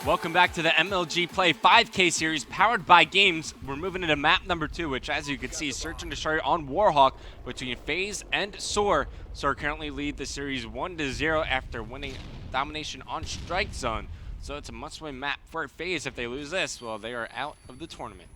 Welcome back to the MLG Play 5K series powered by GAEMS. We're moving into map number 2, which as you can see is Search and Destroy on Warhawk between FaZe and SoaR. SoaR currently lead the series 1-0 after winning domination on Strike Zone. So it's a must-win map for FaZe. If they lose this, well, they are out of the tournament.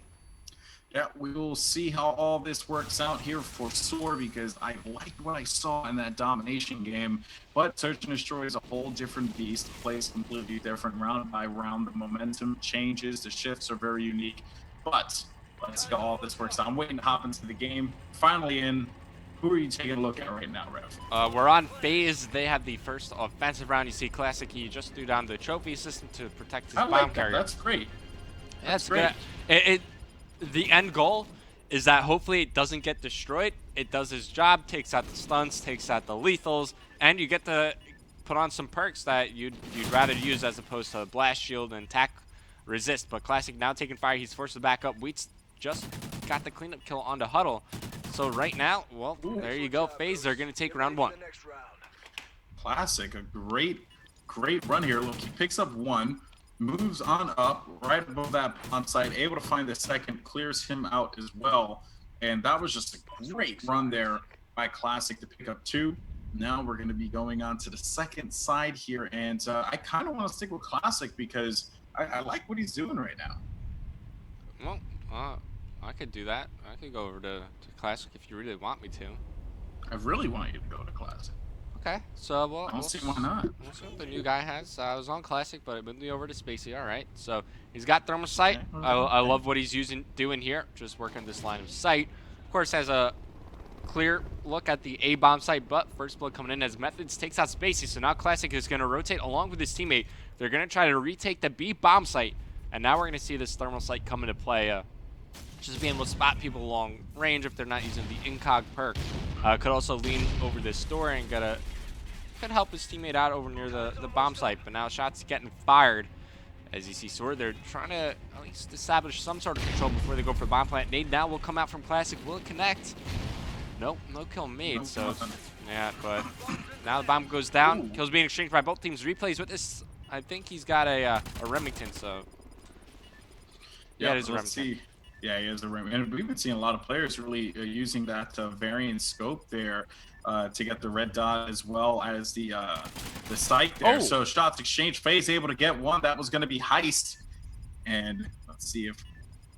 Yeah, we will see how all this works out here for SoaR because I liked what I saw in that domination game. But Search and Destroy is a whole different beast. It plays completely different round by round. The momentum changes. The shifts are very unique. But let's see how all this works out. I'm waiting to hop into the game. Finally in. Who are you taking a look at right now, Rev? We're on FaZe. They have the first offensive round. You see Classic, he just threw down the trophy system to protect his bomb carrier. That's great. That's great. The end goal is that hopefully it doesn't get destroyed. It does its job, takes out the stuns, takes out the lethals, and you get to put on some perks that you'd rather use as opposed to blast shield and attack resist. But Classic now taking fire. He's forced to back up. Wheats just got the cleanup kill onto Huddle. So right now, well, there you go. FaZe are going to take round 1. Classic, a great run here. Look, he picks up 1. Moves on up right above that bomb site, able to find the second, clears him out as well. And that was just a great run there by Classic to pick up 2. Now we're going to be going on to the second side here. And I kind of want to stick with Classic because I like what he's doing right now. Well, I could do that. I could go over to Classic if you really want me to. I really want you to go to Classic. Okay, so we'll see why not. We'll see what the new guy has. I was on Classic, but I moved me over to Spacey. All right, so he's got thermal sight. Okay. I love what he's doing here, just working this line of sight. Of course, has a clear look at the A bomb site, but first blood coming in as Methods takes out Spacey. So now Classic is going to rotate along with his teammate. They're going to try to retake the B bomb site, and now we're going to see this thermal sight come into play. Just being able to spot people long range if they're not using the incog perk. Could also lean over this door and could help his teammate out over near the bomb site. But now shots getting fired. As you see SoaR, they're trying to at least establish some sort of control before they go for bomb plant. Nade now will come out from Classic. Will it connect? Nope, no kill made. No, so nothing. yeah, but now the bomb goes down. Ooh. Kills being exchanged by both teams. Replays with this. I think he's got a Remington. So yeah, it is a let's Remington. see. Yeah, he has a Remington. And we've been seeing a lot of players really using that variant scope there to get the red dot as well as the sight there. Oh. So shots exchanged. FaZe able to get 1. That was going to be Heist. And let's see if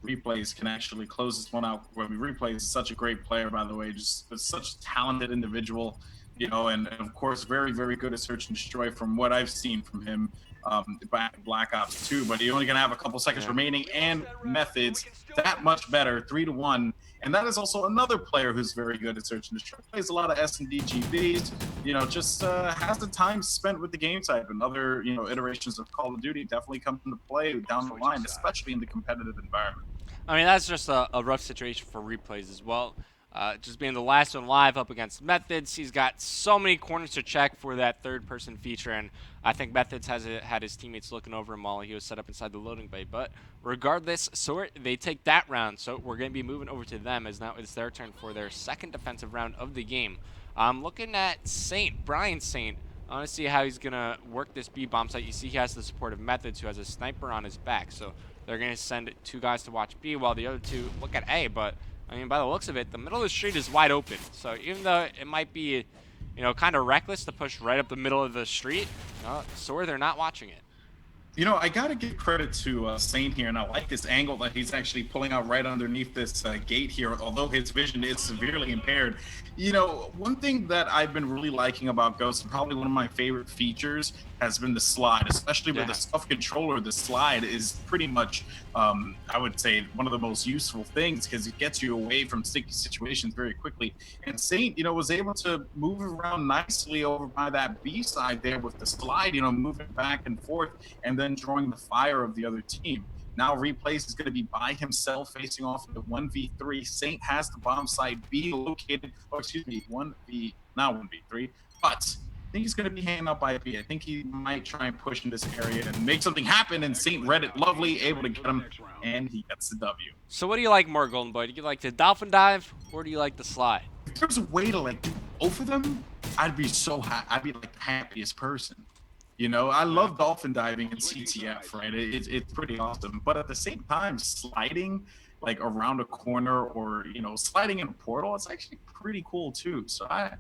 Replays can actually close this one out. Well, Replays is such a great player, by the way. Just such a talented individual, you know, and of course, very, very good at Search and Destroy from what I've seen from him back in Black Ops 2. But he's only going to have a couple seconds remaining, and Methods that much better, 3-1. And that is also another player who's very good at Search and Destroy. Plays a lot of S&D GBs, you know, just has the time spent with the game type, and other, you know, iterations of Call of Duty definitely come into play down the line, especially in the competitive environment. I mean, that's just a rough situation for Replays as well. Just being the last one live up against Methods, he's got so many corners to check for that third-person feature, and I think Methods has had his teammates looking over him while he was set up inside the loading bay. But regardless, SoaR, they take that round, so we're going to be moving over to them as now it's their turn for their second defensive round of the game. I'm looking at Brian Saint. I want to see how he's going to work this B bomb site. You see he has the support of Methods, who has a sniper on his back, so they're going to send 2 guys to watch B while the other 2 look at A, but I mean, by the looks of it, the middle of the street is wide open. So even though it might be, you know, kind of reckless to push right up the middle of the street, SoaR, they're not watching it. You know, I got to give credit to Saint here, and I like this angle that he's actually pulling out right underneath this gate here, although his vision is severely impaired. You know, one thing that I've been really liking about Ghost, and probably one of my favorite features, has been the slide, especially with the stuff controller. The slide is pretty much, I would say, one of the most useful things because it gets you away from sticky situations very quickly. And Saint, you know, was able to move around nicely over by that B side there with the slide, you know, moving back and forth, and then drawing the fire of the other team. Now Replays is going to be by himself facing off the 1v3. Saint has the bomb site B located, oh, excuse me, 1v3, but I think he's going to be hanging out by B. I think he might try and push in this area and make something happen, and Saint read it lovely, able to get him, and he gets the W. So what do you like more, Golden Boy? Do you like the dolphin dive, or do you like the slide? If there's a way to, like, do both of them, I'd be so happy. I'd be, like, the happiest person. You know, I love dolphin diving in CTF, right? It's pretty awesome. But at the same time, sliding like around a corner or, you know, sliding in a portal, it's actually pretty cool too. So I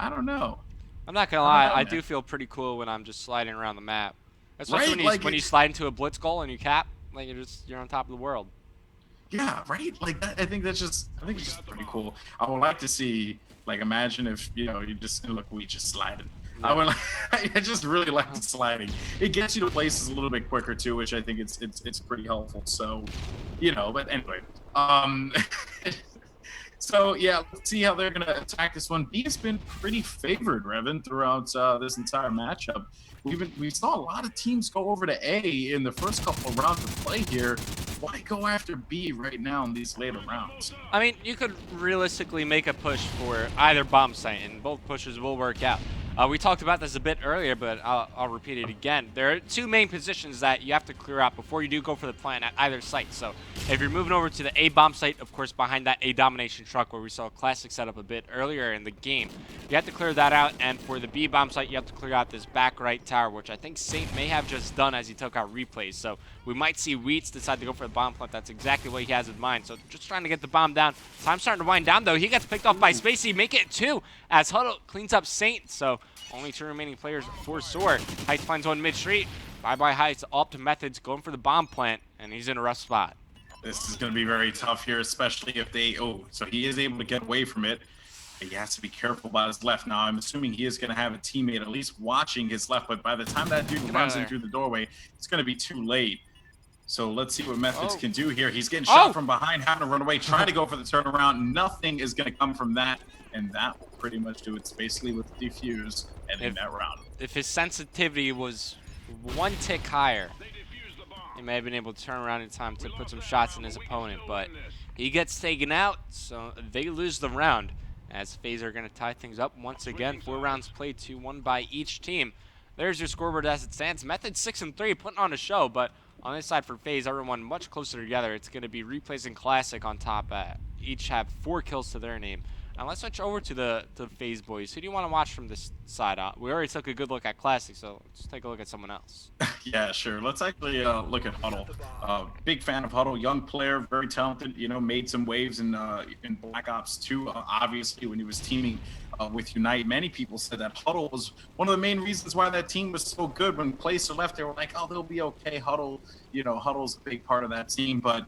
don't know. I'm not gonna I don't lie, know, I man. do feel pretty cool when I'm just sliding around the map, especially Right? Like, when you slide into a blitz goal and you cap, like you're on top of the world. yeah, right. Like that. I think it's just pretty cool. I would like to see, like, imagine if you know you just look, we just slided. I Yeah. would, I just really like the sliding. It gets you to places a little bit quicker too, which I think it's pretty helpful. So, you know. But anyway, um, so yeah, let's see how they're gonna attack this one. B has been pretty favored, Revan, throughout this entire matchup. We saw a lot of teams go over to A in the first couple of rounds of play here. Why go after B right now in these later rounds? I mean, you could realistically make a push for either bomb site, and both pushes will work out. We talked about this a bit earlier, but I'll repeat it again. There are two main positions that you have to clear out before you do go for the plant at either site. So if you're moving over to the A bomb site, of course, behind that A domination truck where we saw Classic set up a bit earlier in the game, you have to clear that out. And for the B bomb site, you have to clear out this back right tower, which I think Saint may have just done as he took out replays. So we might see Wheats decide to go for the bomb plant. That's exactly what he has in mind. So just trying to get the bomb down. Time's starting to wind down, though. He gets picked off by Spacey. Make it 2 as Huddle cleans up Saint. So only 2 remaining players for SoaR. Heights finds one mid-street. Bye-bye Heights. All up to Methods going for the bomb plant, and he's in a rough spot. This is going to be very tough here, especially if they. Oh, so he is able to get away from it. He has to be careful about his left. Now, I'm assuming he is going to have a teammate at least watching his left, but by the time that dude runs in through the doorway, it's going to be too late. So let's see what Methods can do here. He's getting shot from behind, having to run away, trying to go for the turnaround. Nothing is going to come from that, and that will pretty much do it basically with the defuse ending that round. If his sensitivity was 1 tick higher, he may have been able to turn around in time to put some shots in his opponent, but he gets taken out, so they lose the round. As FaZe are going to tie things up once again. 4 rounds played, 2-1 by each team. There's your scoreboard as it stands. Method 6-3, putting on a show, but on this side for FaZe, everyone much closer together. It's going to be Replays and Classic on top. Each have 4 kills to their name. Now let's switch over to the FaZe boys. Who do you want to watch from this side? We already took a good look at Classic, so let's take a look at someone else. Yeah, sure. Let's actually look at Huddle. Big fan of Huddle, young player, very talented. You know, made some waves in Black Ops 2. Obviously, when he was teaming with Unite, many people said that Huddle was one of the main reasons why that team was so good. When Placer left, they were like, "Oh, they'll be okay." Huddle, you know, Huddle's a big part of that team, but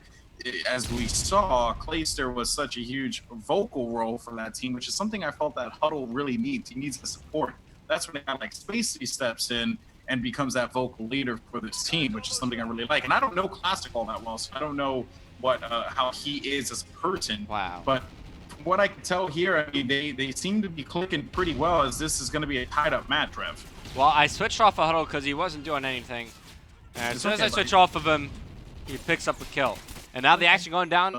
as we saw, Clayster was such a huge vocal role for that team, which is something I felt that Huddle really needs. He needs the support. That's when a guy like Spacey steps in and becomes that vocal leader for this team, which is something I really like. And I don't know Classic all that well, so I don't know what how he is as a person. Wow. But from what I can tell here, I mean, they seem to be clicking pretty well, as this is going to be a tied-up match, Rev. Well, I switched off of Huddle because he wasn't doing anything. And as soon as I switch off of him, he picks up the kill. And now the action going down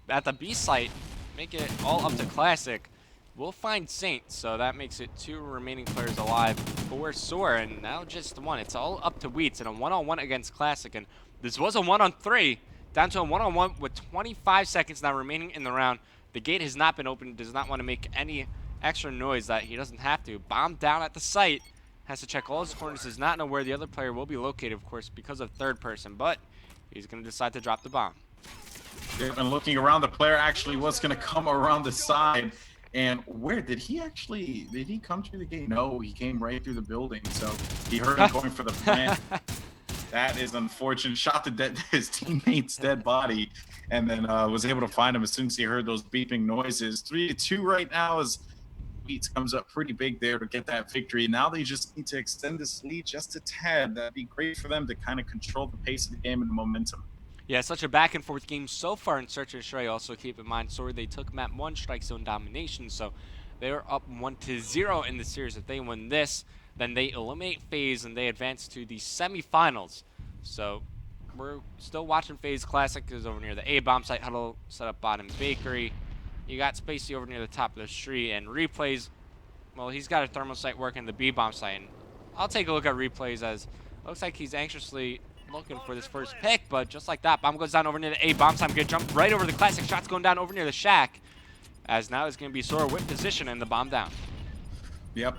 at the B site, make it all up to Classic. We'll find Saint, so that makes it 2 remaining players alive for SoaR, and now just 1. It's all up to Wheats in a 1-on-1 against Classic, and this was a 1-on-3, down to a 1-on-1 with 25 seconds now remaining in the round. The gate has not been opened, does not want to make any extra noise that he doesn't have to. Bomb down at the site, has to check all his corners, does not know where the other player will be located, of course, because of third person, but he's going to decide to drop the bomb. And looking around, the player actually was going to come around the side. And where did he come through the gate? No, he came right through the building. So he heard him going for the plant. That is unfortunate. Shot his teammate's dead body, and then was able to find him as soon as he heard those beeping noises. 3-2 right now as Wheats comes up pretty big there to get that victory. Now they just need to extend this lead just a tad. That'd be great for them to kind of control the pace of the game and the momentum. Yeah, such a back and forth game so far in Search and Stray. Also keep in mind, SoaR, they took map 1 strike zone domination, so they're up 1-0 in the series. If they win this, then they eliminate FaZe and they advance to the semifinals. So we're still watching FaZe. Classic is over near the A bomb site. Huddle set up bottom bakery. You got Spacey over near the top of the street, and Replays, well, he's got a thermal site working the B bomb site. And I'll take a look at Replays, as it looks like he's anxiously looking for this first pick, but just like that, bomb goes down over near the A bomb site. I'm gonna jump right over the Classic. Shots going down over near the shack, as now it's gonna be SoaR with position and the bomb down. Yep.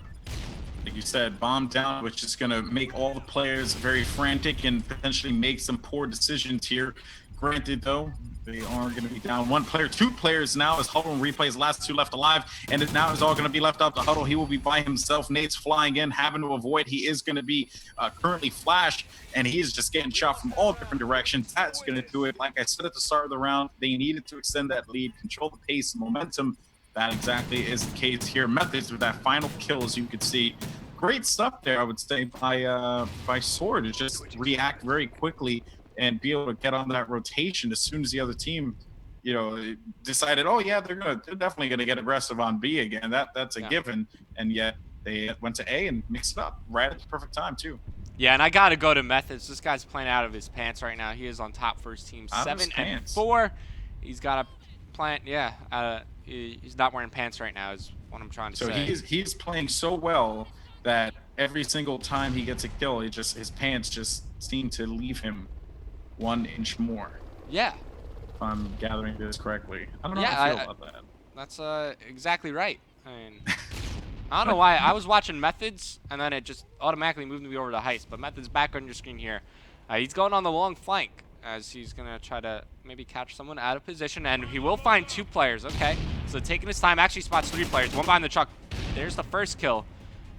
like you said, bomb down, which is going to make all the players very frantic and potentially make some poor decisions here. Granted, though, they are going to be down one player. Two players now as Huddle replays last two left alive, and it now is all going to be left up to Huddle. He will be by himself. Nate's flying in, having to avoid. He is going to be currently flashed, and he is just getting shot from all different directions. That's going to do it. Like I said at the start of the round, they needed to extend that lead, control the pace and momentum. That exactly is the case here. Methods with that final kill, as you could see. Great stuff there, I would say, by SoaR to just react very quickly and be able to get on that rotation as soon as the other team, you know, decided, oh yeah, they're definitely gonna get aggressive on B again. That's a given, and yet they went to A and mixed it up right at the perfect time too. Yeah, and I gotta go to Methods. This guy's playing out of his pants right now. He is on top first team, 7-4. He's got a plant. Yeah, he's not wearing pants right now. Is what I'm trying to say. So he's playing so well that every single time he gets a kill, his pants just seem to leave him 1 inch more. Yeah. If I'm gathering this correctly. I don't know how I feel about that. That's exactly right. I mean, I don't know why. I was watching Methods, and then it just automatically moved me over to Heist. But Methods back on your screen here. He's going on the long flank as he's going to try to maybe catch someone out of position. And he will find 2 players. Okay. So taking his time, actually spots 3 players. One behind the truck. There's the first kill.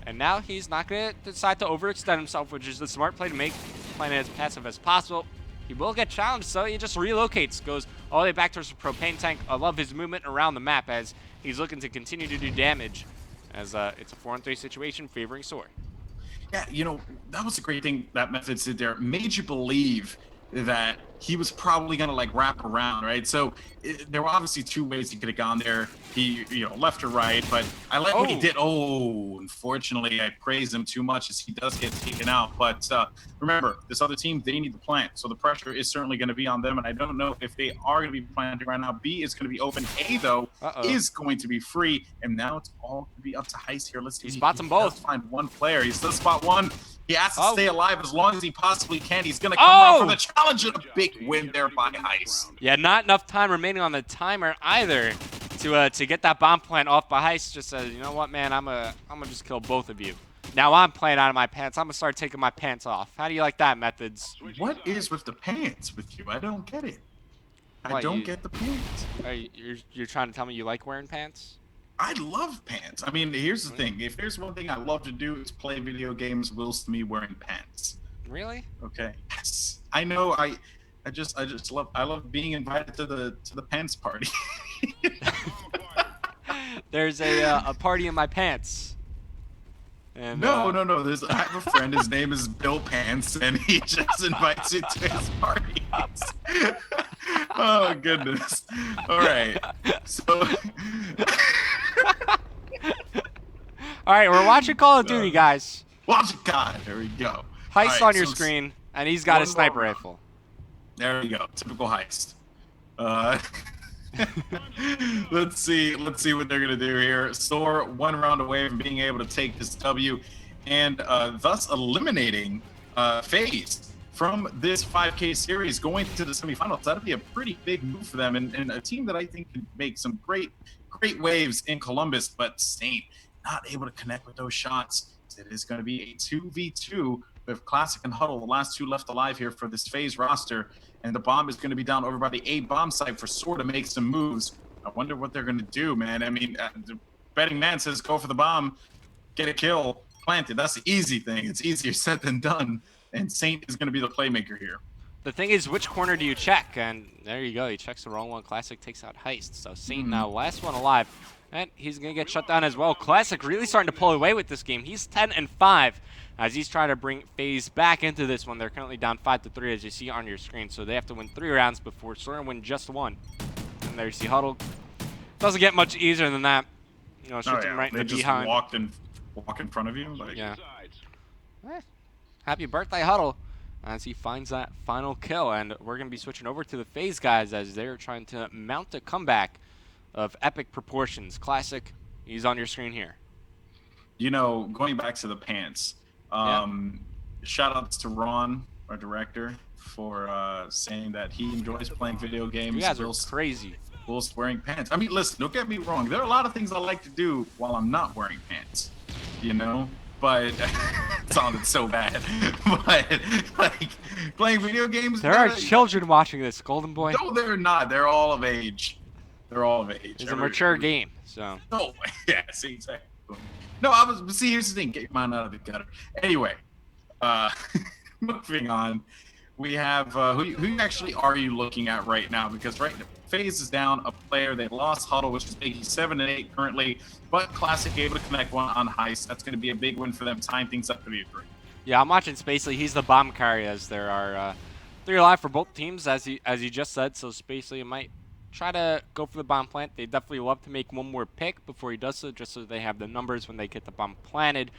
And now he's not going to decide to overextend himself, which is the smart play to make playing as passive as possible. He will get challenged, so he just relocates, goes all the way back towards the propane tank. I love his movement around the map as he's looking to continue to do damage, as it's a 4-on-3 situation favoring SoaR. Yeah, you know, that was a great thing that Methods did there. Made you believe that he was probably going to like wrap around, right? So there were obviously 2 ways he could have gone there. He, you know, left or right, but I like what he did. Oh, unfortunately, I praise him too much as he does get taken out. But remember, this other team, they need the plant. So the pressure is certainly going to be on them. And I don't know if they are going to be planting right now. B is going to be open. A, though, is going to be free. And now it's all going to be up to Heist here. Let's see. He spots them both. Find 1 player. He still spot 1. He has to stay alive as long as he possibly can. He's going to come out for the challenge and a big win there by Heist. Yeah, not enough time remaining on the timer either to get that bomb plant off. But Heist just says, you know what, man, I'm gonna just kill both of you. Now I'm playing out of my pants. I'm gonna start taking my pants off. How do you like that, Methods? What is with the pants with you? I don't get it. I don't get the pants. You're trying to tell me you like wearing pants? I love pants. I mean, here's the thing. If there's one thing I love to do, is play video games whilst me wearing pants. Really? Okay. Yes. I know. I love being invited to the pants party. There's a party in my pants. And, no. I have a friend. His name is Bill Pants, and he just invites you to his parties. Oh goodness! All right. So. All right, we're watching Call of Duty, guys. Watch it, God. There we go. Heist on your screen, and he's got a sniper rifle. There we go. Typical Heist. Let's see what they're gonna do here. SoaR 1 round away from being able to take this W, and thus eliminating FaZe from this 5K series, going to the semifinals. That'd be a pretty big move for them, and a team that I think could make some great waves in Columbus, but Saint not able to connect with those shots. It is going to be a 2v2 with Classic and Huddle, the last 2 left alive here for this FaZe roster. And the bomb is going to be down over by the A bomb site for SoaR to make some moves. I wonder what they're going to do, man. I mean, the betting man says go for the bomb, get a kill, plant it. That's the easy thing. It's easier said than done. And Saint is going to be the playmaker here. The thing is, which corner do you check? And there you go. He checks the wrong one. Classic takes out Heist. So Saint now last one alive. And he's going to get shut down as well. Classic really starting to pull away with this game. He's 10-5 as he's trying to bring FaZe back into this one. They're currently down 5-3 as you see on your screen. So they have to win 3 rounds before SoaR win just 1. And there you see Huddle. Doesn't get much easier than that. You know, shoots him right in the behind. They just walk in front of you. Like. Yeah. Happy birthday, Huddle, as he finds that final kill. And we're going to be switching over to the FaZe guys as they're trying to mount a comeback of epic proportions. Classic, he's on your screen here. You know, going back to the pants, shout outs to Ron, our director, for saying that he enjoys playing video games. You guys are crazy. Whilst wearing pants. I mean, listen, don't get me wrong. There are a lot of things I like to do while I'm not wearing pants. You know, but it sounded so bad. But like playing video games. There are children watching this, Golden Boy. No, they're not. They're all of age. They're all of age. It's a mature game, so. No, yeah, see, exactly. No, see, here's the thing. Get your mind out of the gutter. Anyway, moving on. We have, who actually are you looking at right now? Because right now, FaZe is down a player. They lost Huddle, which is big. He's 7-8 currently, but Classic able to connect one on Heist. That's going to be a big win for them. Tying things up to be a 3. Yeah, I'm watching Spacely. He's the bomb carrier, as there are 3 alive for both teams, as you just said. So Spacely might try to go for the bomb plant. They definitely love to make one more pick before he does so, just so they have the numbers when they get the bomb planted.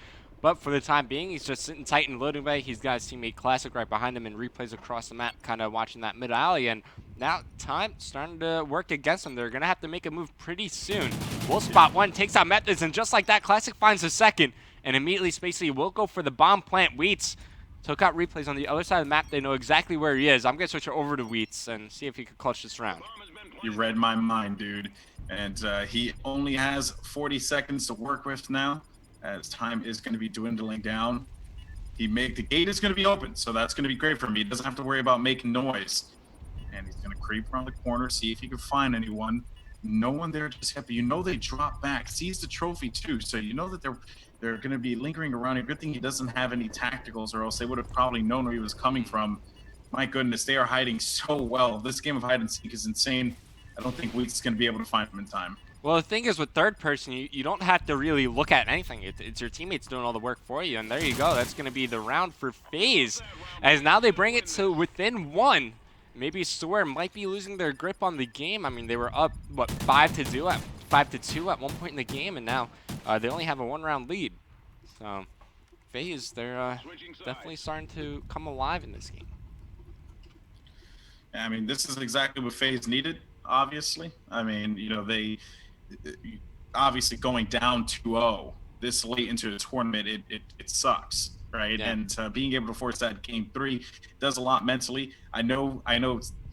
But for the time being, he's just sitting tight in loading bay. He's got his teammate Classic right behind him and replays across the map, kind of watching that mid alley. And now time starting to work against them. They're going to have to make a move pretty soon. Will spot one, takes out Methods, and just like that, Classic finds a second. And immediately, Spacely will go for the bomb plant. Wheats took out replays on the other side of the map. They know exactly where he is. I'm going to switch it over to Wheats and see if he could clutch this round. You read my mind, dude. And he only has 40 seconds to work with now, as time is going to be dwindling down. The gate is going to be open, so that's going to be great for him. He doesn't have to worry about making noise. And he's going to creep around the corner, see if he can find anyone. No one there just yet, but you know they drop back. Sees the trophy too, so you know that they're going to be lingering around here. Good thing he doesn't have any tacticals, or else they would have probably known where he was coming from. My goodness, they are hiding so well. This game of hide and seek is insane. I don't think Weeks is going to be able to find him in time. Well, the thing is, with third person, you don't have to really look at anything. It's your teammates doing all the work for you, and there you go. That's going to be the round for FaZe, as now they bring it to within 1. Maybe SoaR might be losing their grip on the game. I mean, they were up, what, 5-2 at one point in the game, and now they only have a 1-round lead. So FaZe, they're definitely starting to come alive in this game. I mean, this is exactly what FaZe needed, obviously. I mean, you know, they obviously going down 2-0 this late into the tournament, it sucks, right? Yeah. And being able to force that game 3 does a lot mentally. I know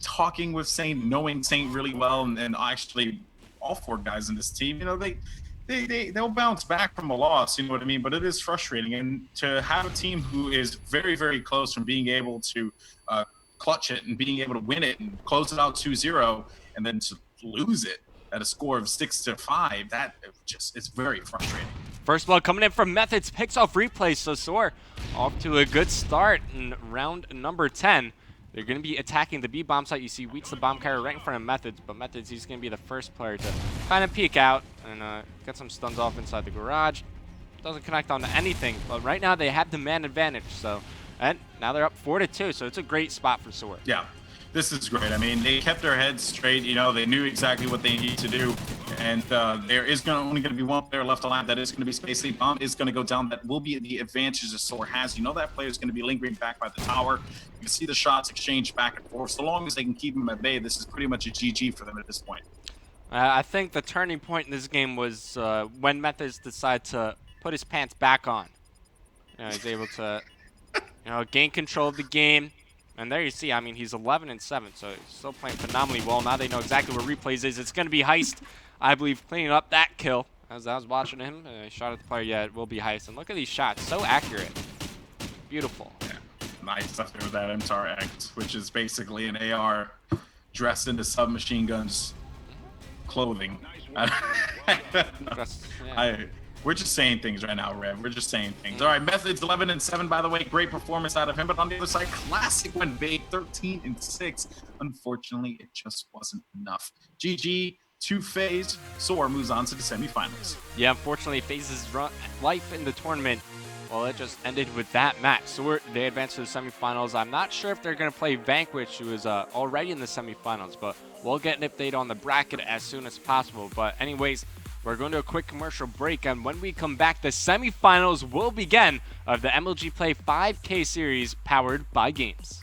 talking with Saint, knowing Saint really well, and actually all 4 guys in this team, you know, they'll bounce back from a loss, you know what I mean? But it is frustrating, and to have a team who is very, very close from being able to clutch it and being able to win it and close it out 2-0, and then to lose it at a score of 6-5, that just it's very frustrating. First blood coming in from Methods, picks off replays, so SoaR off to a good start in round number 10. They're going to be attacking the B bomb site. You see Wheats, the bomb carrier, right in front of Methods, but Methods, he's going to be the first player to kind of peek out and get some stuns off inside the garage. Doesn't connect onto anything, but right now they have the man advantage, so, and now they're up 4-2, so it's a great spot for SoaR. Yeah. This is great. I mean, they kept their heads straight. You know, they knew exactly what they need to do. And there is only going to be one player left alive. That is going to be Spacely. Bomb is going to go down. That will be the advantage that SoaR has. You know that player is going to be lingering back by the tower. You can see the shots exchange back and forth. So long as they can keep him at bay, this is pretty much a GG for them at this point. I think the turning point in this game was when Methods decided to put his pants back on. You know, he's able to, gain control of the game. And there you see, I mean, he's 11-7, so he's still playing phenomenally well. Now they know exactly where replays is. It's going to be Heist, I believe, cleaning up that kill. As I was watching him, shot at the player, yeah, it will be Heist. And look at these shots, so accurate. Beautiful. Yeah, nice stuff there with that MTAR X, which is basically an AR dressed into submachine guns clothing. We're just saying things right now, Rev. We're just saying things. All right, Methods 11-7, by the way. Great performance out of him. But on the other side, Classic went big, 13-6. Unfortunately, it just wasn't enough. GG to FaZe. SoaR moves on to the semifinals. Yeah, unfortunately, FaZe's life in the tournament, well, it just ended with that match. SoaR, they advanced to the semifinals. I'm not sure if they're going to play Vanquish, who is already in the semifinals. But we'll get an update on the bracket as soon as possible. But anyways, we're going to a quick commercial break, and when we come back, the semifinals will begin of the MLG Play 5K series powered by GAEMS.